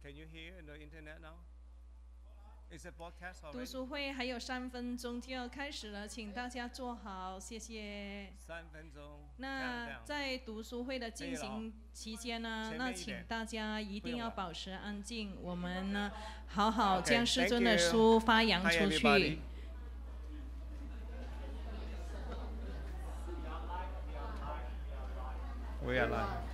Can you hear in the internet now? Is it broadcast already? 读书会还有3分钟就要开始了，请大家坐好，谢谢。3分钟。那在读书会的进行期间呢，那请大家一定要保持安静，我们呢好好将师尊的书发扬出去。We are live.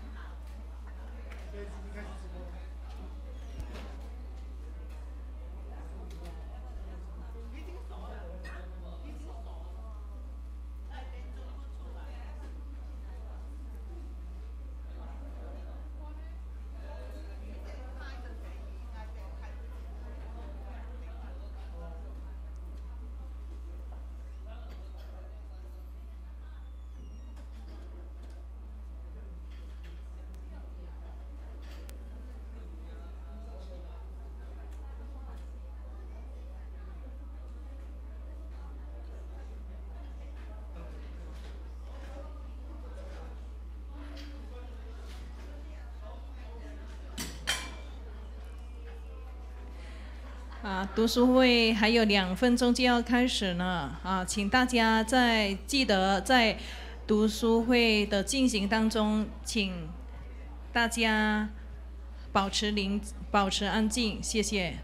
读书会还有2分钟就要开始呢，请大家记得在读书会的进行当中，请大家保持安静，谢谢。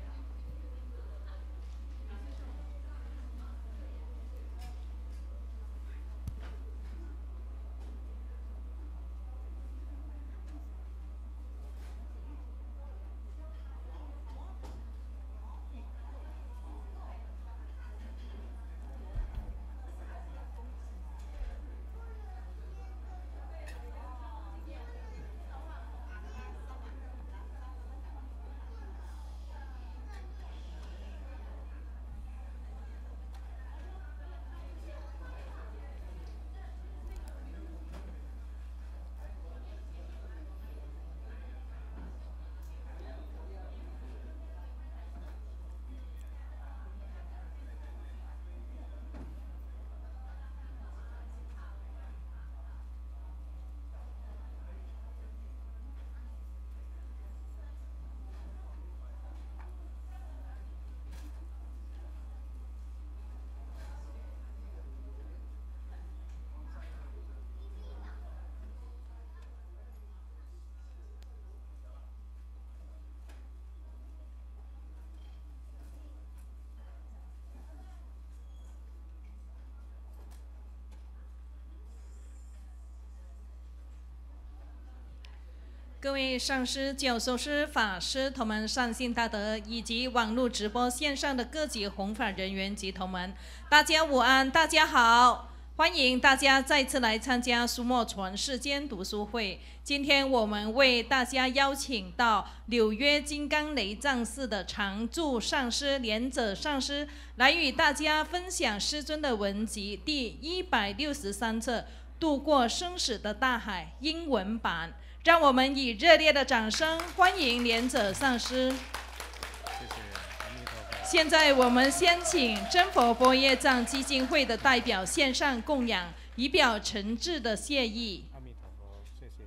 各位上师、教授师、法师同们、善信大德，以及网络直播线上的各级弘法人员及同们，大家午安，大家好，欢迎大家再次来参加苏墨传世间读书会。今天我们为大家邀请到纽约金刚雷藏寺的常住上师莲者上师，来与大家分享师尊的文集第163册《渡过生死的大海》英文版。让我们以热烈的掌声欢迎莲者上师。谢谢，阿弥陀佛。现在我们先请真佛波业藏基金会的代表线上供养，以表诚挚的谢意。阿弥陀佛，谢谢，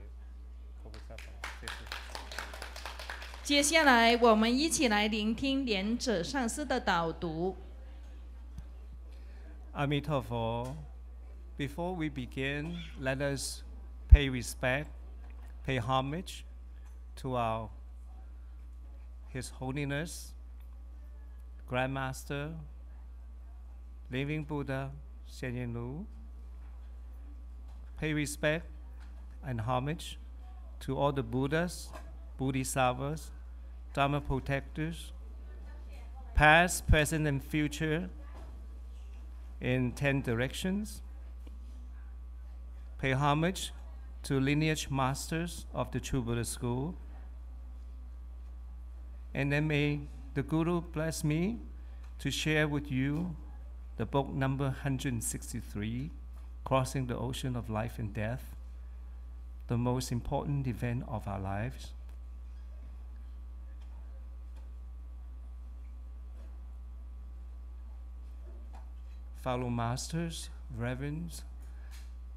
菩萨佛，谢谢。接下来我们一起来聆听莲者上师的导读。阿弥陀佛。Before we begin, let us pay respect.Pay homage to His Holiness, Grandmaster, Living Buddha, Sheng-yen. Pay respect and homage to all the Buddhas, Bodhisattvas, Dharma protectors, past, present, and future in 10 directions. Pay homage to lineage masters of the True Buddha School. And then may the Guru bless me to share with you the book number 163, Crossing the Ocean of Life and Death, the most important event of our lives. Fellow masters, reverends,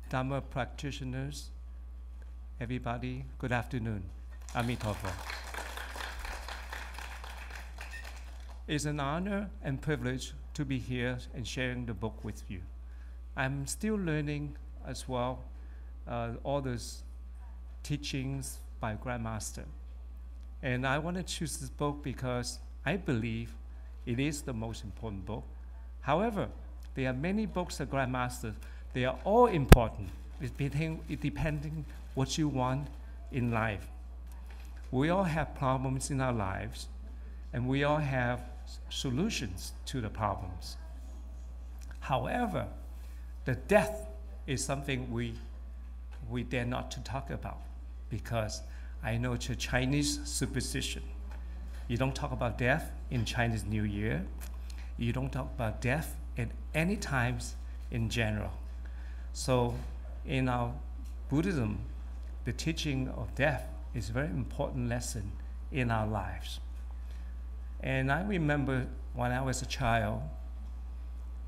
Dharma practitioners, everybody, good afternoon. Amitofo. It's an honor and privilege to be here and sharing the book with you. I'm still learning as well all those teachings by Grandmaster. And I want to choose this book because I believe it is the most important book. However, there are many books of Grandmaster. They are all important. It depending what you want in life. We all have problems in our lives, and we all have solutions to the problems. However, the death is something we dare not to talk about, because I know it's a Chinese superstition. You don't talk about death in Chinese New Year. You don't talk about death at any times in general. So in our Buddhism, the teaching of death is a very important lesson in our lives. And I remember when I was a child,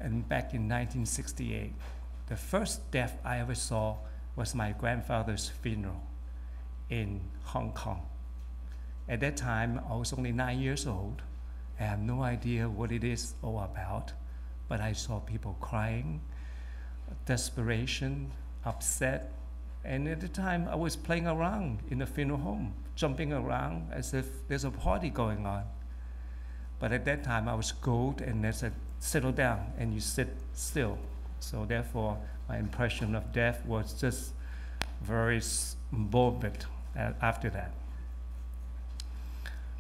and back in 1968, the first death I ever saw was my grandfather's funeral in Hong Kong. At that time, I was only 9 years old. I have no idea what it is all about, but I saw people crying, desperation, upset. And at the time, I was playing around in the funeral home, jumping around as if there's a party going on. But at that time, I was scolded, and they said, settle down, and you sit still. So therefore, my impression of death was just very morbid after that.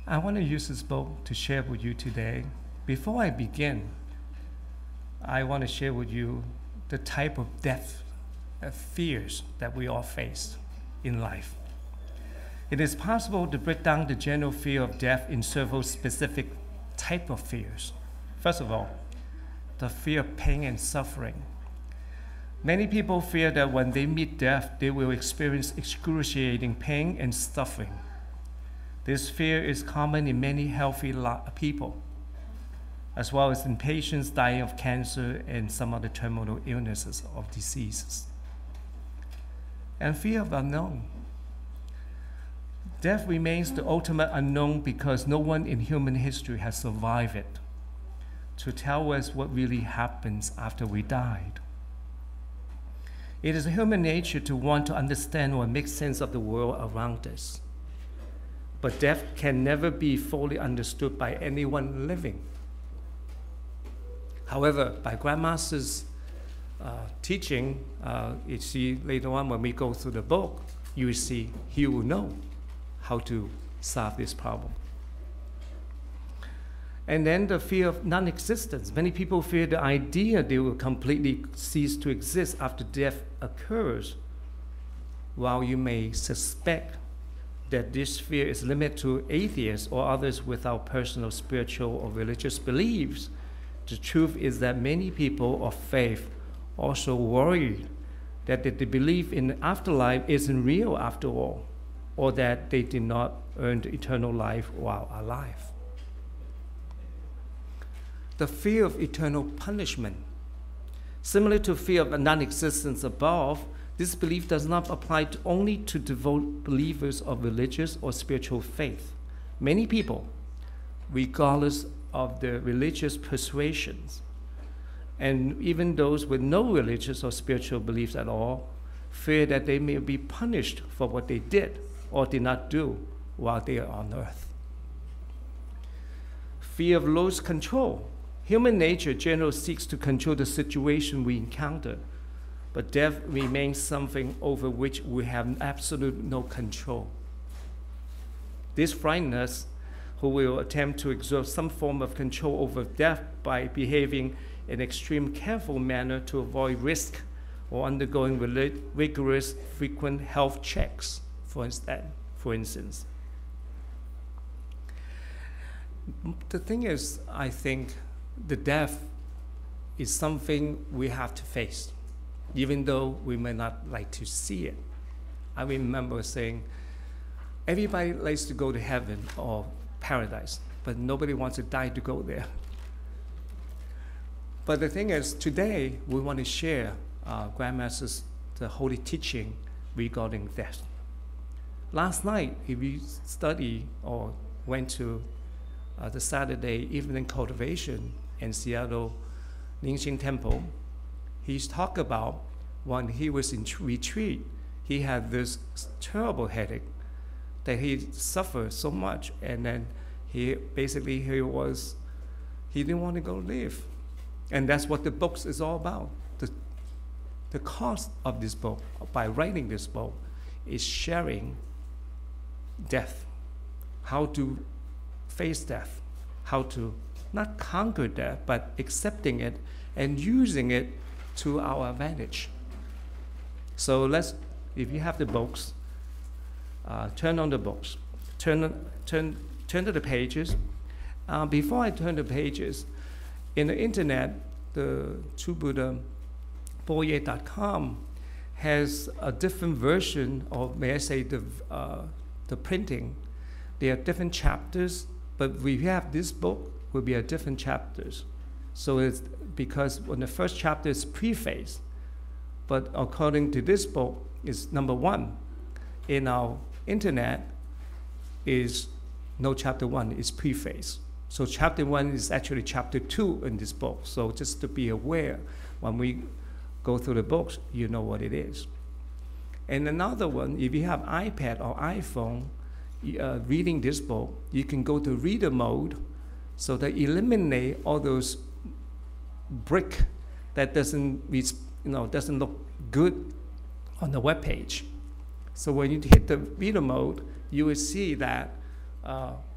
I want to use this book to share with you today. Before I begin, I want to share with you the type of death fears that we all face in life. It is possible to break down the general fear of death in several specific types of fears. First of all, the fear of pain and suffering. Many people fear that when they meet death, they will experience excruciating pain and suffering. This fear is common in many healthy people, as well as in patients dying of cancer and some other terminal illnesses or diseases. And fear of unknown. Death remains the ultimate unknown because no one in human history has survived it to tell us what really happens after we died. It is human nature to want to understand or make sense of the world around us. But death can never be fully understood by anyone living. However, by Grandmaster's teaching, you see later on when we go through the book, you will see he will know how to solve this problem. And then the fear of non-existence. Many people fear the idea they will completely cease to exist after death occurs, while you may suspect that this fear is limited to atheists or others without personal spiritual or religious beliefs. The truth is that many people of faith also worry that the belief in the afterlife isn't real after all, or that they did not earn the eternal life while alive. The fear of eternal punishment. Similar to fear of non-existence above, this belief does not apply only to devout believers of religious or spiritual faith. Many people, regardless of their religious persuasions, and even those with no religious or spiritual beliefs at all, fear that they may be punished for what they did or did not do while they are on earth. Fear of lost control. Human nature generally seeks to control the situation we encounter, but death remains something over which we have absolute no control. This frightens us, who will attempt to exert some form of control over death by behaving in extreme careful manner to avoid risk or undergoing rigorous frequent health checks, for instance. The thing is, I think the death is something we have to face, even though we may not like to see it. I remember saying, everybody likes to go to heaven or paradise, but nobody wants to die to go there. But the thing is, today we want to share Grandmaster's the holy teaching regarding death. Last night, if you study or went to the Saturday evening cultivation in Seattle Ningxing Temple, he's talked about when he was in retreat, he had this terrible headache that he suffered so much, and then he didn't want to go live. And that's what the book is all about. The cost of this book, by writing this book, is sharing death, how to face death, how to not conquer death, but accepting it and using it to our advantage. So if you have the books, turn on the books, turn to the pages. Before I turn the pages, in the internet, the TrueBuddhaBoye.com has a different version of, may I say, the printing. There are different chapters, but we have this book will be a different chapters. So it's because when the first chapter is preface, but according to this book is number 1. In our internet is no chapter 1, is preface. So chapter 1 is actually chapter 2 in this book. So just to be aware, when we go through the books, you know what it is. And another one, if you have iPad or iPhone, reading this book, you can go to reader mode, so that eliminate all those brick that doesn't look good on the web page. So when you hit the reader mode, you will see that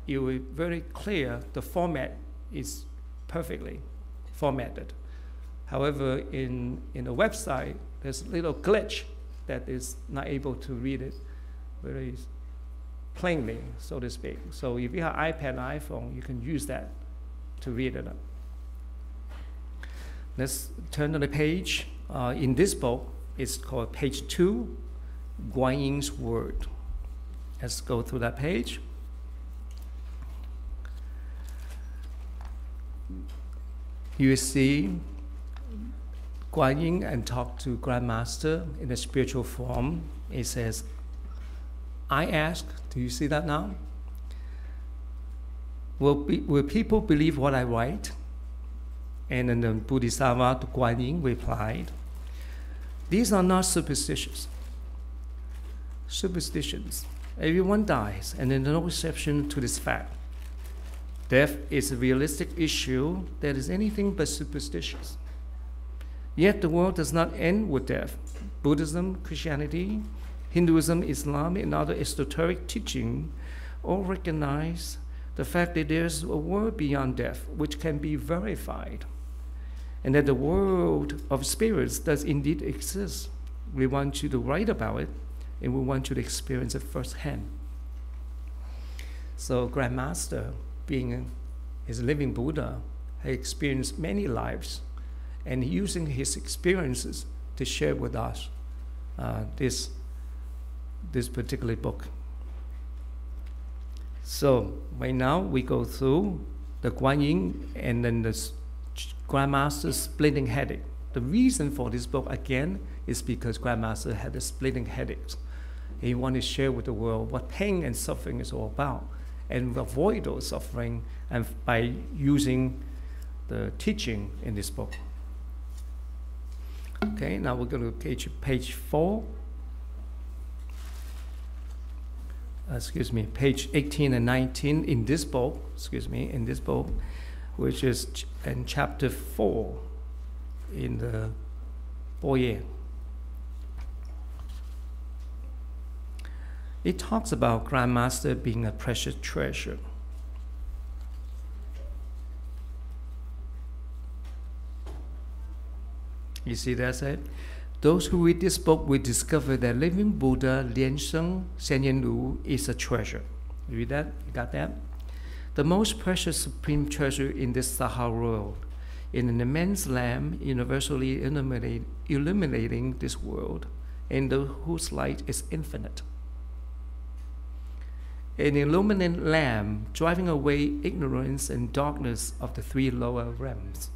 it will very clear the format is perfectly formatted. However, in the website, there's a little glitch that is not able to read it very plainly, so to speak. So if you have iPad and iPhone, you can use that to read it up. Let's turn to the page. In this book, it's called page 2, Guan Yin's Word. Let's go through that page. You see Guan Yin and talk to Grandmaster in a spiritual form. It says, I ask, do you see that now? Will people believe what I write? And then the Bodhisattva to Guan Yin replied, these are not superstitions. Everyone dies, and there's no exception to this fact. Death is a realistic issue that is anything but superstitious. Yet the world does not end with death. Buddhism, Christianity, Hinduism, Islam, and other esoteric teaching all recognize the fact that there's a world beyond death which can be verified, and that the world of spirits does indeed exist. We want you to write about it, and we want you to experience it firsthand. So Grandmaster, being his living Buddha, has experienced many lives, and using his experiences to share with us this particular book. So right now we go through the Guan Yin and then the Grandmaster's splitting headache. The reason for this book again is because Grandmaster had a splitting headache. He wanted to share with the world what pain and suffering is all about, and avoid those suffering, and by using the teaching in this book. Okay, now we're going to page 4. Page 18 and 19 in this book, which is in chapter 4 in the Boye. It talks about Grandmaster being a precious treasure. You see that said? Those who read this book will discover that living Buddha Sheng-yen is a treasure. You read that? You got that? The most precious supreme treasure in this Sahara world, in an immense lamp universally illuminating this world, and whose light is infinite. An illuminant lamp driving away ignorance and darkness of the 3 lower realms.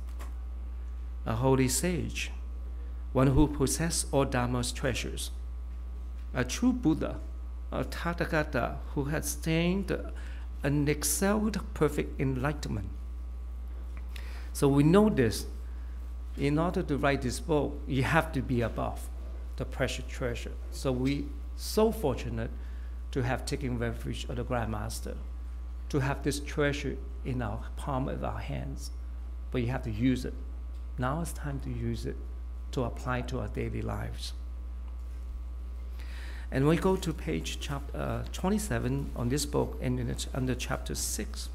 A holy sage, one who possesses all Dharma's treasures. A true Buddha, a Tathagata who has attained the an excelled perfect enlightenment. So we know this. In order to write this book, you have to be above the precious treasure. So we so fortunate to have taken refuge of the Grandmaster, to have this treasure in our palm of our hands. But you have to use it. Now it's time to use it to apply to our daily lives. And we go to page 27 on this book, and it's under chapter 6.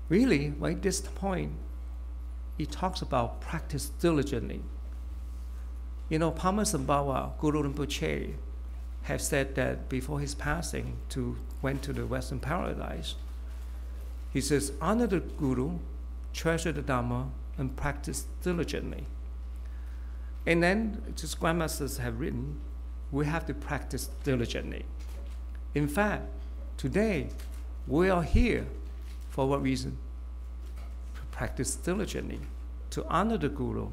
Really, right at this point, he talks about practice diligently. You know, Padmasambhava, Guru Rinpoche, have said that before his passing, went to the Western Paradise. He says, honor the Guru, treasure the Dhamma, and practice diligently. And then, just Grandmasters have written, we have to practice diligently. In fact, today, we are here for what reason? To practice diligently, to honor the Guru,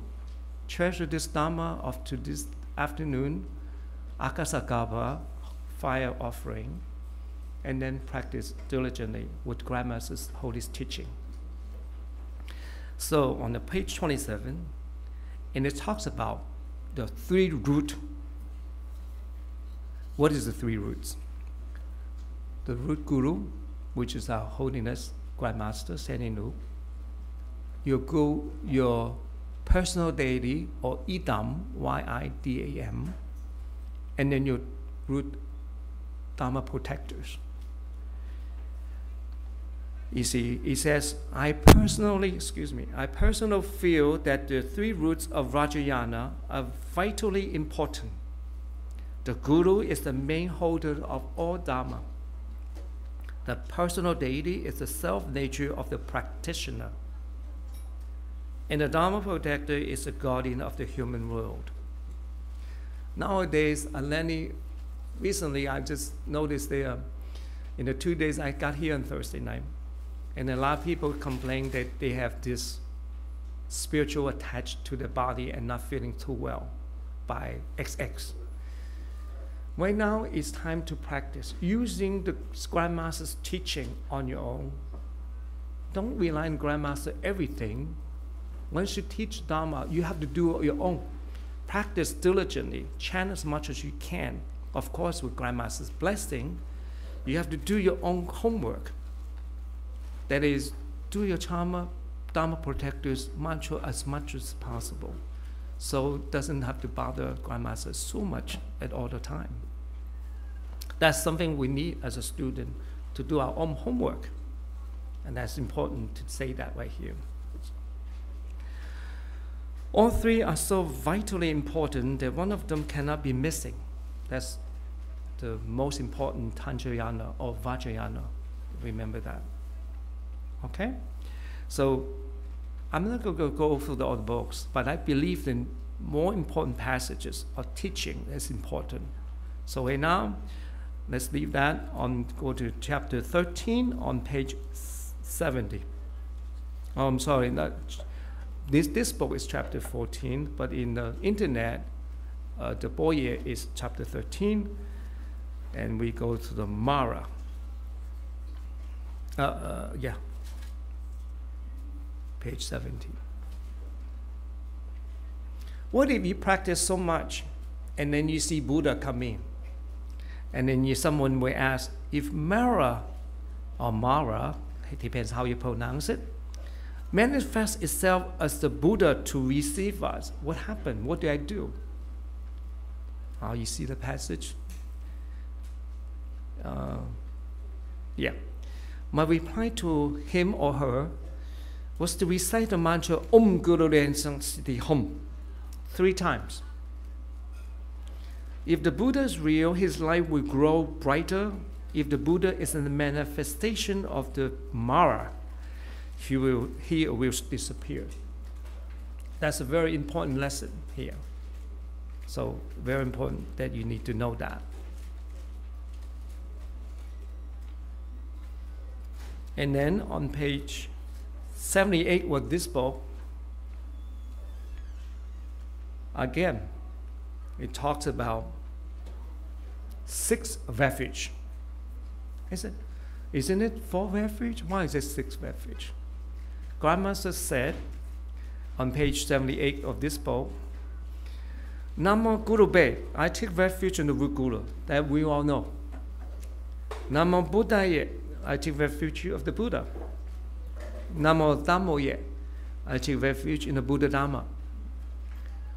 treasure this Dhamma of to this afternoon, Akasagarbha, fire offering, and then practice diligently with Grandmaster's holy teaching. So on the page 27, and it talks about the 3 roots. What is the 3 roots? The root Guru, which is our Holiness Grandmaster, Seninu. Your personal deity, or Idam, Y-I-D-A-M, and then your root Dhamma protectors. You see, he says, I personally feel that the 3 roots of Vajrayana are vitally important. The Guru is the main holder of all Dhamma. The personal deity is the self-nature of the practitioner. And the Dhamma protector is the guardian of the human world. Nowadays, recently I just noticed in the 2 days I got here on Thursday night, and a lot of people complain that they have this spiritual attached to their body and not feeling too well by XX. Right now, it's time to practice using the Grandmaster's teaching on your own. Don't rely on Grandmaster everything. Once you teach Dhamma, you have to do it your own. Practice diligently, chant as much as you can. Of course, with Grandmaster's blessing, you have to do your own homework. That is, do your Dhamma protectors mantra as much as possible. So it doesn't have to bother Grandmaster so much at all the time. That's something we need as a student, to do our own homework. And that's important to say that right here. All 3 are so vitally important that one of them cannot be missing. That's the most important Tantrayana or Vajrayana. Remember that. Okay? So I'm not going to go through all the books, but I believe the more important passages of teaching is important. So right now, let's leave that go to chapter 13 on page 70. Oh, I'm sorry, this book is chapter 14, but in the internet, the Boye is chapter 13, and we go to the Mara. Page 70. What if you practice so much, and then you see Buddha come in, and then someone will ask, if Mara, or Mara, it depends how you pronounce it, manifests itself as the Buddha to receive us, what happened? What do I do? You see the passage? My reply to him or her was to recite the mantra Om Guru Ren Sang Siddhi Hum 3 times. If the Buddha is real, his light will grow brighter. If the Buddha is a manifestation of the Mara, he will disappear. That's a very important lesson here. So very important that you need to know that. And then on page 78 with this book, again, it talks about 6 refuge. I said, isn't it 4 refuge? Why is it 6 refuge? Grandmaster said on page 78 of this book, Namo Guru Be, I take refuge in the root Guru, that we all know. Namo Buddha Ye, I take refuge of the Buddha. Namo Dhammo Ye, I take refuge in the Buddha Dhamma.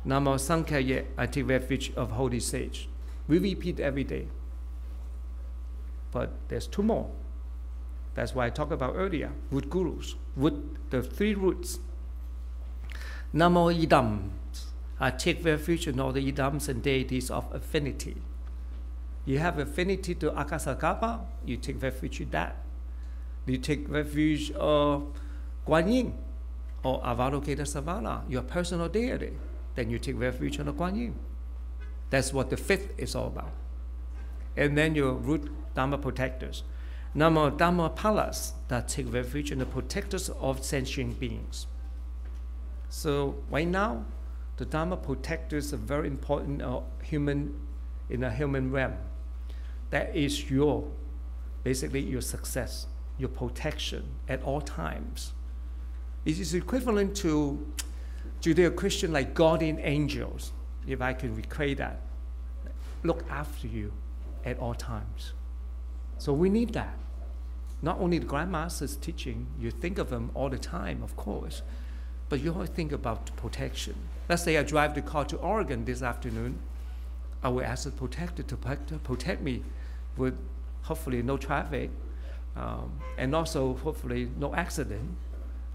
Namo Sankhya Ye, I take refuge of Holy Sage. We repeat every day. But there's 2 more. That's why I talked about earlier, root gurus, the 3 roots. Namo Idam, I take refuge in all the idams and deities of affinity. You have affinity to Akasakapa, you take refuge in that. You take refuge of Guan Yin or Avalokitesvara, your personal deity. Then you take refuge in the Guan Yin. That's what the 5th is all about. And then your root Dhamma protectors. Namo Dhamma Palas, that take refuge in the protectors of sentient beings. So right now, the Dhamma protectors are very important in a human realm. That is basically your success, your protection at all times. It is equivalent to Judeo-Christian like guardian angels, if I can recreate that. Look after you at all times. So we need that. Not only the Grandmaster's teaching, you think of them all the time, of course, but you always think about protection. Let's say I drive the car to Oregon this afternoon. I will ask the protector to protect me with hopefully no traffic and also hopefully no accident.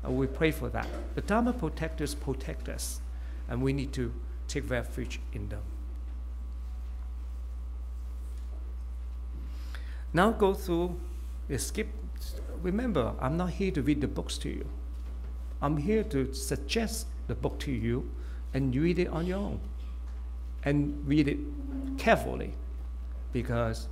We pray for that. The Dhamma protectors protect us, and we need to take refuge in them. Now go through, skip. Remember, I'm not here to read the books to you. I'm here to suggest the book to you, and you read it on your own. And read it carefully, because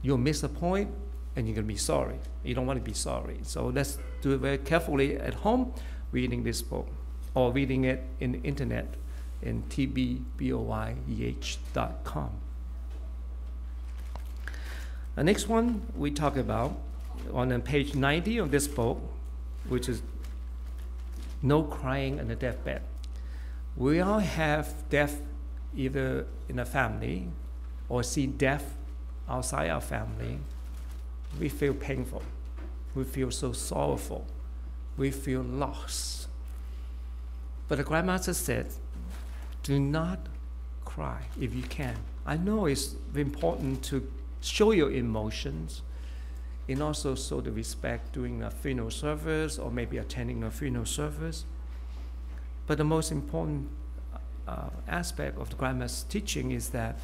you'll miss a point and you're going to be sorry. You don't want to be sorry. So let's do it very carefully at home, reading this book, or reading it in the internet in tbboyeh.com. The next one we talk about on page 90 of this book, which is no crying on the deathbed. We all have death either in a family or see death outside our family. We feel painful. We feel so sorrowful. We feel lost. But the Grandmaster said, do not cry if you can. I know it's important to show your emotions and also show the respect during a funeral service or maybe attending a funeral service. But the most important aspect of the Grandmaster's teaching is that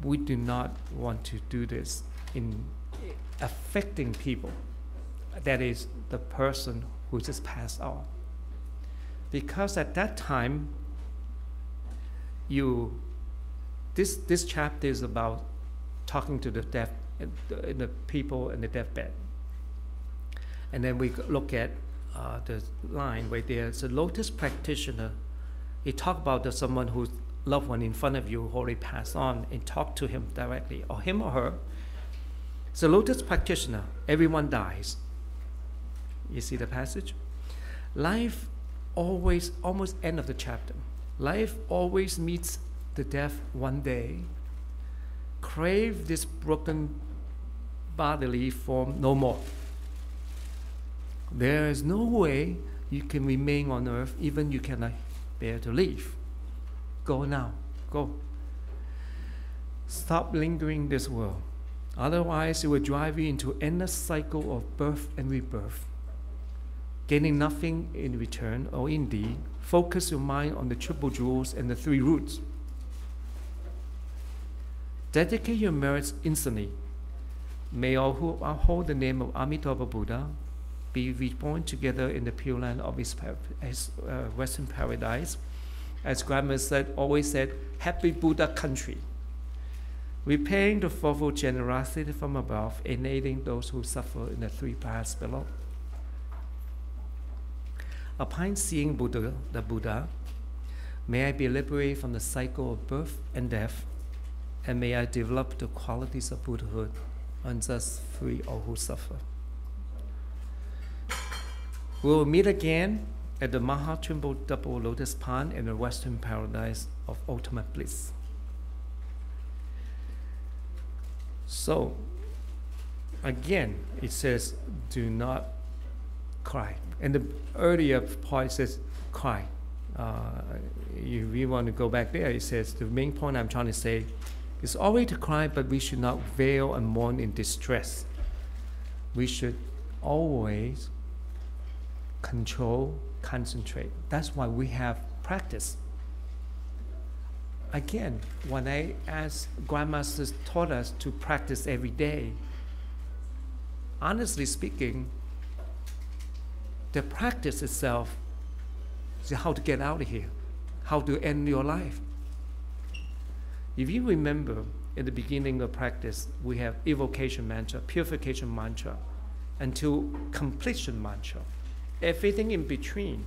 we do not want to do this in affecting people. That is the person who just passed on. Because at that time, this chapter is about talking to the death, the people in the deathbed. And then we look at the line where there's a lotus practitioner. He talked about someone whose loved one in front of you who already passed on, and talk to him directly, or him or her. It's a lotus practitioner. Everyone dies. You see the passage? Life always, almost end of the chapter. Life always meets the death one day. Crave this broken bodily form no more. There is no way you can remain on earth, even you cannot bear to leave. Go now, go. Stop lingering this world. Otherwise, it will drive you into an endless cycle of birth and rebirth. Gaining nothing in return, or indeed, focus your mind on the triple jewels and the 3 roots. Dedicate your merits instantly. May all who hold the name of Amitabha Buddha be reborn together in the pure land of his Western paradise. As Grandmaster always said, happy Buddha country. Repaying the fourfold generosity from above, enabling those who suffer in the 3 paths below. Upon seeing the Buddha, may I be liberated from the cycle of birth and death. and may I develop the qualities of Buddhahood, and thus free all who suffer. We will meet again at the Maha-Triple Double Lotus Pond in the Western Paradise of Ultimate Bliss. So, again, it says, do not cry. And the earlier part says, cry. If we want to go back there, it says, the main point I'm trying to say is always to cry, but we should not wail and mourn in distress. We should always control, concentrate. That's why we have practice. Again, when I asked Grandmasters taught us to practice every day, honestly speaking, the practice itself is how to get out of here, how to end your life. If you remember, at the beginning of practice, we have evocation mantra, purification mantra, until completion mantra. Everything in between,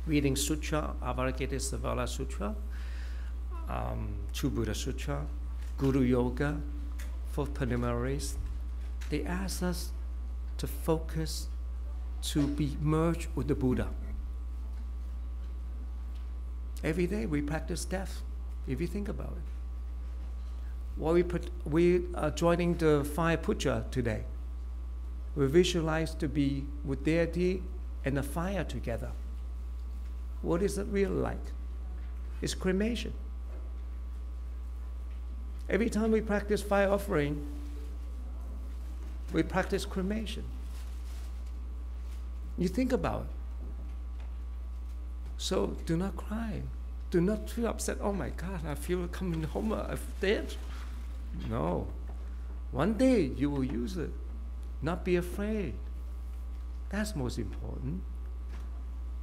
reading sutra, Avalokitesvara Sutra, True Buddha Sutra, Guru Yoga, for preliminaries, they ask us to focus to be merged with the Buddha. Every day we practice death, if you think about it. While we are joining the fire puja today, we visualize to be with deity and the fire together. What is it really like? It's cremation. Every time we practice fire offering, we practice cremation. You think about it. So do not cry. Do not feel upset. Oh my God, I feel coming home, I'm dead. No. One day you will use it. Not be afraid. That's most important.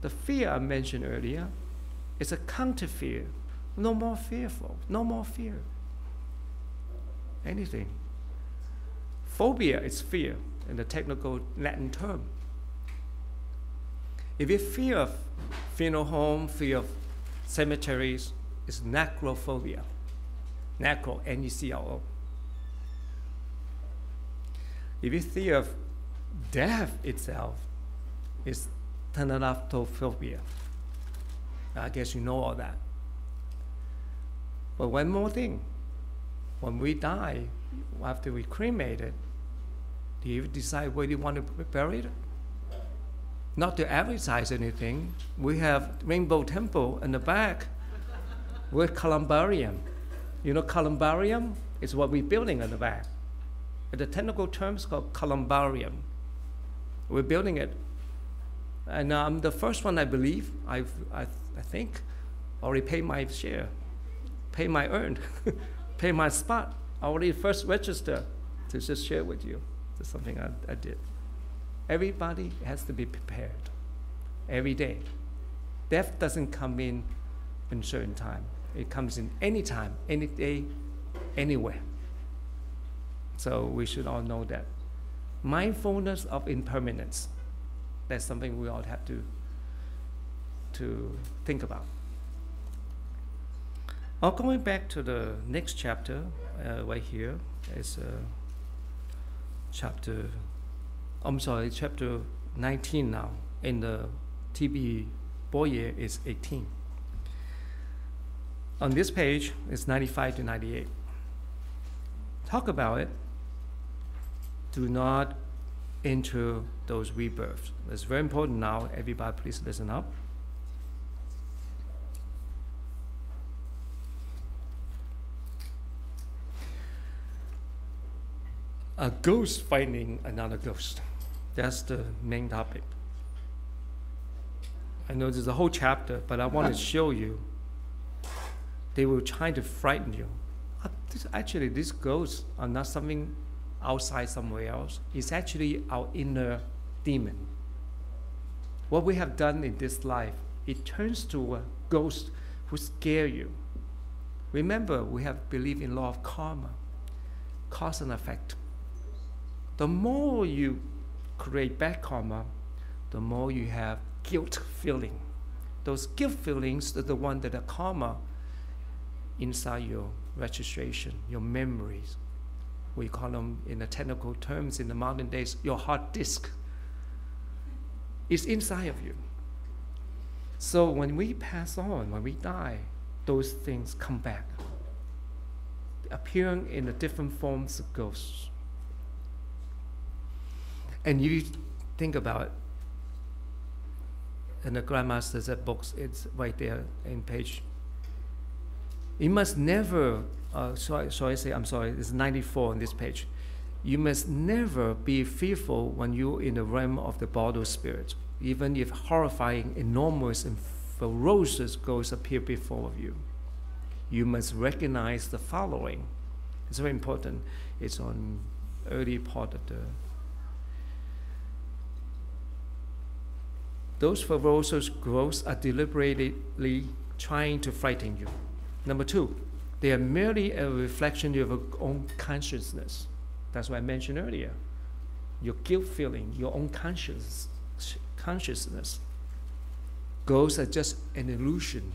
The fear I mentioned earlier is a counter fear. No more fearful. No more fear. Anything. Phobia is fear in the technical Latin term. If you fear of funeral home, fear of cemeteries, it's necrophobia. Necro, N-E-C-R-O. If you fear of death itself, it's thanatophobia. I guess you know all that. But one more thing. When we die, after we cremate it, do you decide where you want to be buried? Not to advertise anything, we have Rainbow Temple in the back with columbarium. You know columbarium is what we're building in the back. The technical term is called columbarium. We're building it. And I'm the first one, I believe, I think, already paid my share, pay my earned, pay my spot. I already first registered to just share with you. That's something I did. Everybody has to be prepared every day. Death doesn't come in a certain time. It comes in any time, any day, anywhere. So we should all know that. Mindfulness of impermanence. That's something we all have to think about. Going back to the next chapter, right here is chapter 19 now. In the TB Boyer is 18. On this page, it's 95 to 98. Talk about it. Do not enter those rebirths. It's very important now. Everybody, please listen up. A ghost finding another ghost. That's the main topic. I know there's a whole chapter, but I want to show you. They were trying to frighten you. Actually, these ghosts are not something outside somewhere else. It's actually our inner demon. What we have done in this life, it turns to a ghost who scare you. Remember, we have belief in law of karma, cause and effect. The more you create bad karma, the more you have guilt feeling. Those guilt feelings are the one that are karma inside your registration, your memories. We call them, in the technical terms in the modern days, your hard disk is inside of you. So when we pass on, when we die, those things come back, appearing in the different forms of ghosts. And you think about it, in the Grandmaster's books, it's right there in page. You must never, it's 94 on this page. You must never be fearful when you're in the realm of the body or spirit, even if horrifying, enormous, and ferocious ghosts appear before you. You must recognize the following. It's very important. It's on early part of the. Those ferocious ghosts are deliberately trying to frighten you. Number two, they are merely a reflection of your own consciousness. That's what I mentioned earlier. Your guilt feeling, your own consciousness. Ghosts are just an illusion.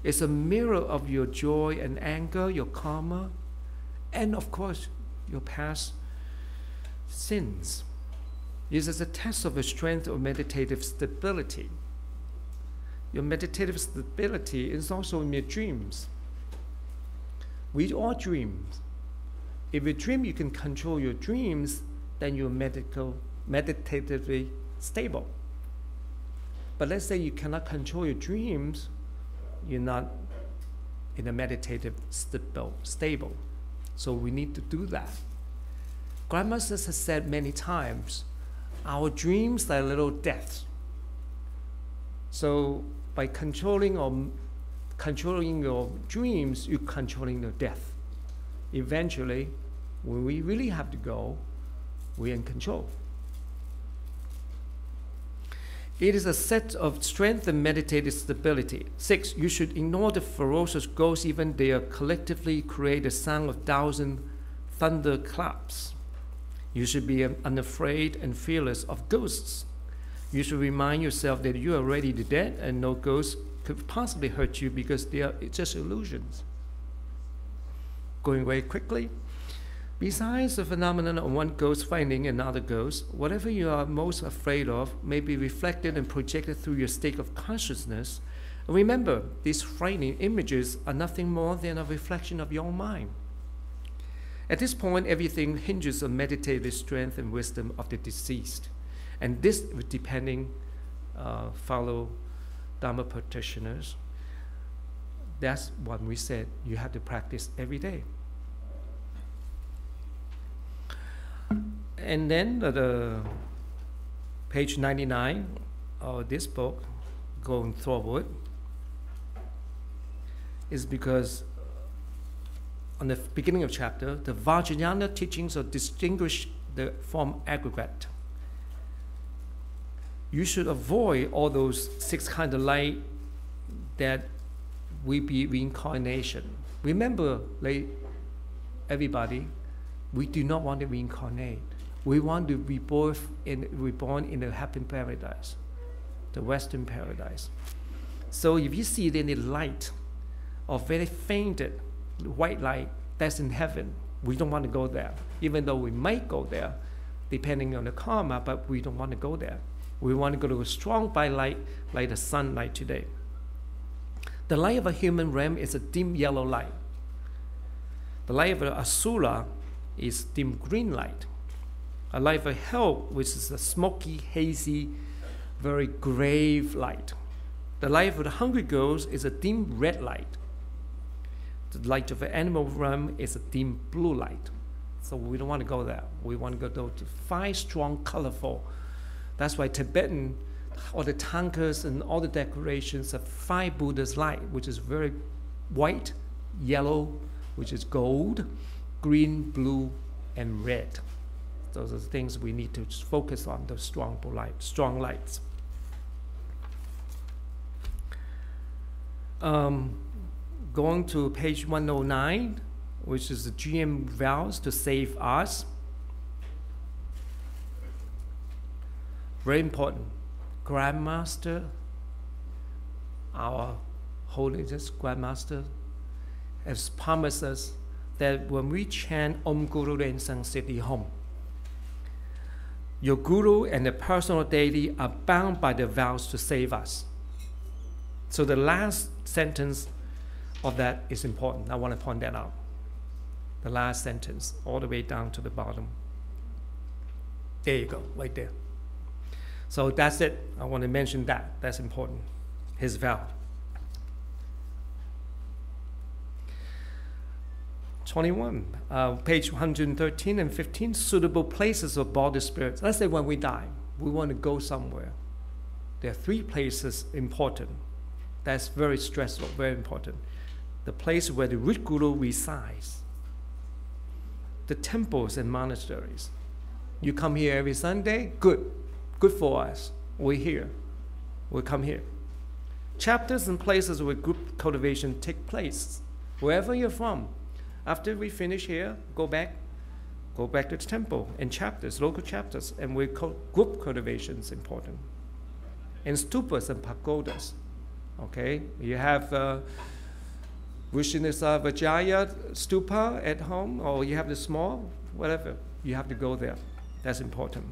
It's a mirror of your joy and anger, your karma, and of course, your past sins. It is a test of the strength of meditative stability. Your meditative stability is also in your dreams. We all dream. If you dream you can control your dreams, then you're meditatively stable. But let's say you cannot control your dreams, you're not in a meditative stable. So we need to do that. Grandmaster has said many times, our dreams are little deaths. So by controlling your dreams, you're controlling your death. Eventually, when we really have to go, we're in control. It is a set of strength and meditative stability. 6, you should ignore the ferocious ghosts, even they collectively create the sound of 1,000 thunderclaps. You should be unafraid and fearless of ghosts. You should remind yourself that you are already dead and no ghost could possibly hurt you because they are just illusions. Going very quickly, besides the phenomenon of one ghost finding another ghost, whatever you are most afraid of may be reflected and projected through your state of consciousness. Remember, these frightening images are nothing more than a reflection of your own mind. At this point, everything hinges on meditative strength and wisdom of the deceased. And this, depending, fellow Dharma practitioners, that's what we said you have to practice every day. And then the page 99 of this book, going forward, is because on the beginning of chapter, the Vajrayana teachings are distinguished from aggregate. You should avoid all those 6 kinds of light that will be reincarnation. Remember, everybody, we do not want to reincarnate. We want to be reborn in a happy paradise, the Western paradise. So if you see any light or very fainted white light that's in heaven, we don't want to go there, even though we might go there, depending on the karma, but we don't want to go there. We want to go to a strong bright light like the sunlight today. The light of a human realm is a dim yellow light. The light of an asura is dim green light. A light of hell, which is a smoky, hazy, very grave light. The light of the hungry ghost is a dim red light. The light of the animal realm is a dim blue light. So we don't want to go there. We want to go to 5 strong, colorful. That's why Tibetan, all the tankas and all the decorations have 5 Buddha's light, which is very white, yellow, which is gold, green, blue, and red. Those are the things we need to focus on, those strong lights. Going to page 109, which is the GM vows to save us. Very important. Grandmaster, our Holiness Grandmaster, has promised us that when we chant Om Guru Ren Sang Siddhi Hum, your Guru and the personal deity are bound by their vows to save us. So the last sentence of that is important. I want to point that out. The last sentence, all the way down to the bottom. There you go, right there. So that's it. I want to mention that. That's important. His vow. 21, page 113 and 15, suitable places of body spirits. Let's say when we die, we want to go somewhere. There are 3 places important. That's very stressful, very important. The place where the root guru resides. The temples and monasteries. You come here every Sunday, good. Good for us. We're here. We'll come here. Chapters and places where group cultivation take place. Wherever you're from. After we finish here, go back to the temple and chapters, local chapters, and group cultivation is important. And stupas and pagodas. Okay, you have Vishnesa Vajaya stupa at home, or you have the small, whatever. You have to go there. That's important.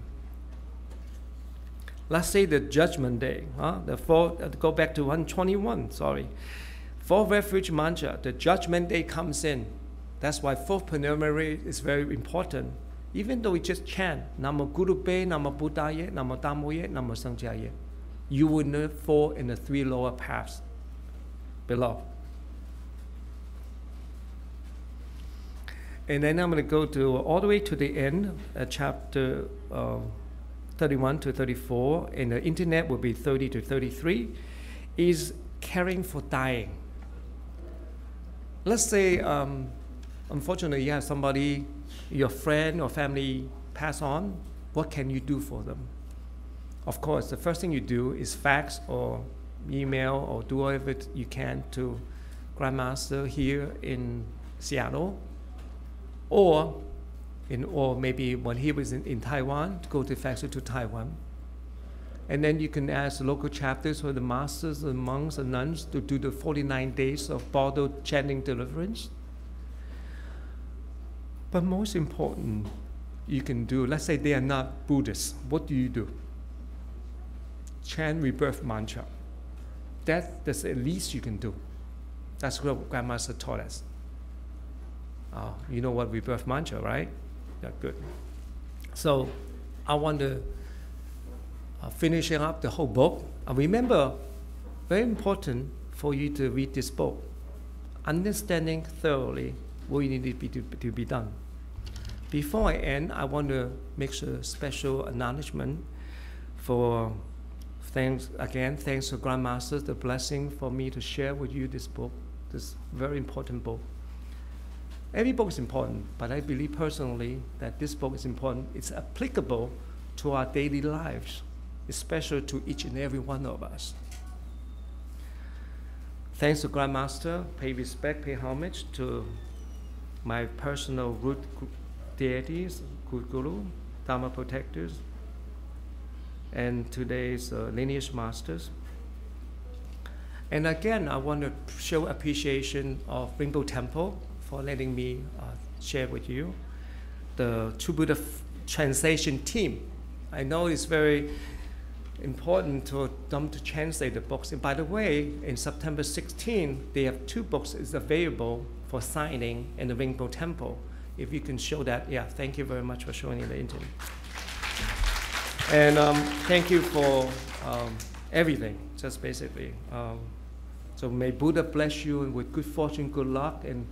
Let's say the Judgment Day. Go back to 121, sorry. 4th refuge mantra, the Judgment Day comes in. That's why 4th preliminary is very important. Even though we just chant, Namo Guru Pe, Namo Buddhaye, Namo Dhammoye, Namo Sanghaye, you will not fall in the 3 lower paths below. And then I'm going to go to all the way to the end, chapter 31 to 34, and the internet will be 30 to 33, is caring for dying. Let's say, unfortunately, you have somebody, your friend or family pass on. What can you do for them? Of course, the first thing you do is fax or email or do whatever you can to Grandmaster here in Seattle, or maybe when he was in Taiwan, go to fax it to Taiwan. And then you can ask local chapters or the masters, the monks, and nuns to do the 49 days of Bardo chanting deliverance. But most important, you can do, let's say they are not Buddhists. What do you do? Chant rebirth mantra. That's the least you can do. That's what Grandmaster taught us. You know what rebirth mantra, right? Yeah, good. So I want to finishing up the whole book. Remember, very important for you to read this book. Understanding thoroughly what you need to be done. Before I end, I want to make a special acknowledgement for thanks to Grandmasters, the blessing for me to share with you this book, this very important book. Every book is important, but I believe personally that this book is important. It's applicable to our daily lives, especially to each and every one of us. Thanks to Grandmaster, pay respect, pay homage to my personal root deities, good Guru, Dharma protectors, and today's lineage masters. And again, I want to show appreciation of Rainbow Temple for letting me share with you. The True Buddha translation team. I know it's very important for them to translate the books. And by the way, in September 16, they have 2 books is available for signing in the Rainbow Temple. If you can show that, yeah, thank you very much for showing it the internet. And thank you for everything, just basically. So may Buddha bless you with good fortune, good luck, and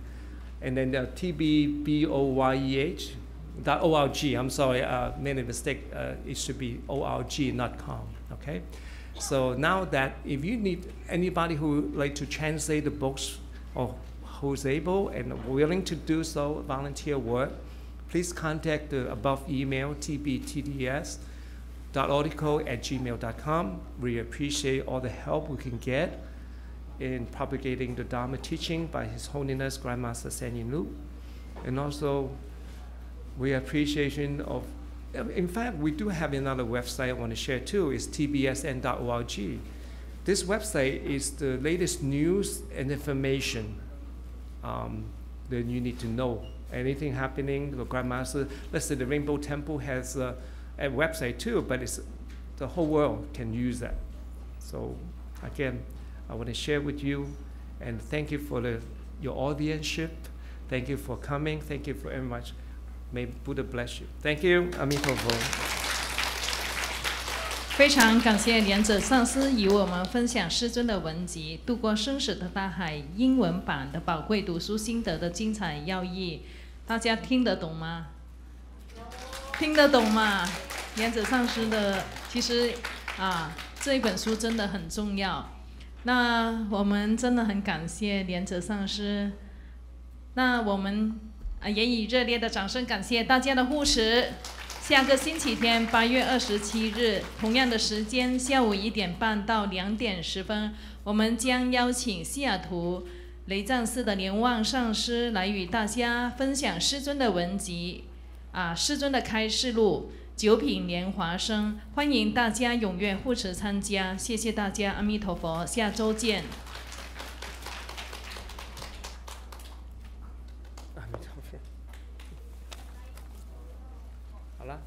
then the TBBOYEH.org. I'm sorry, made a mistake. It should be org, not com. Okay. So now that if you need anybody who would like to translate the books or who's able and willing to do so, volunteer work, please contact the above email, tbtds.oracle@gmail.com. We appreciate all the help we can get in propagating the Dharma teaching by His Holiness Grandmaster Sheng-yen Lu. And also, we appreciation of, in fact, we do have another website I want to share too, is tbsn.org. This website is the latest news and information then you need to know anything happening. The Grandmaster, let's say the Rainbow Temple has a website too, but it's the whole world can use that. So again, I want to share with you, and thank you for your audienceship. Thank you for coming. Thank you very much. May Buddha bless you. Thank you. Amitabha. 非常感谢莲者上师与我们分享师尊的文集《渡过生死的大海》英文版的宝贵读书心得的精彩要义，大家听得懂吗？听得懂吗？莲者上师的其实这一本书真的很重要。那我们真的很感谢莲者上师。那我们也以热烈的掌声感谢大家的护持。下个星期天8月27日，同样的时间，下午1点半到2点10分，我们将邀请西雅图雷藏寺的莲旺上师来与大家分享师尊的文集，师尊的开示录9品莲华生，欢迎大家踊跃护持参加，谢谢大家，阿弥陀佛，下周见。阿弥陀佛。好了。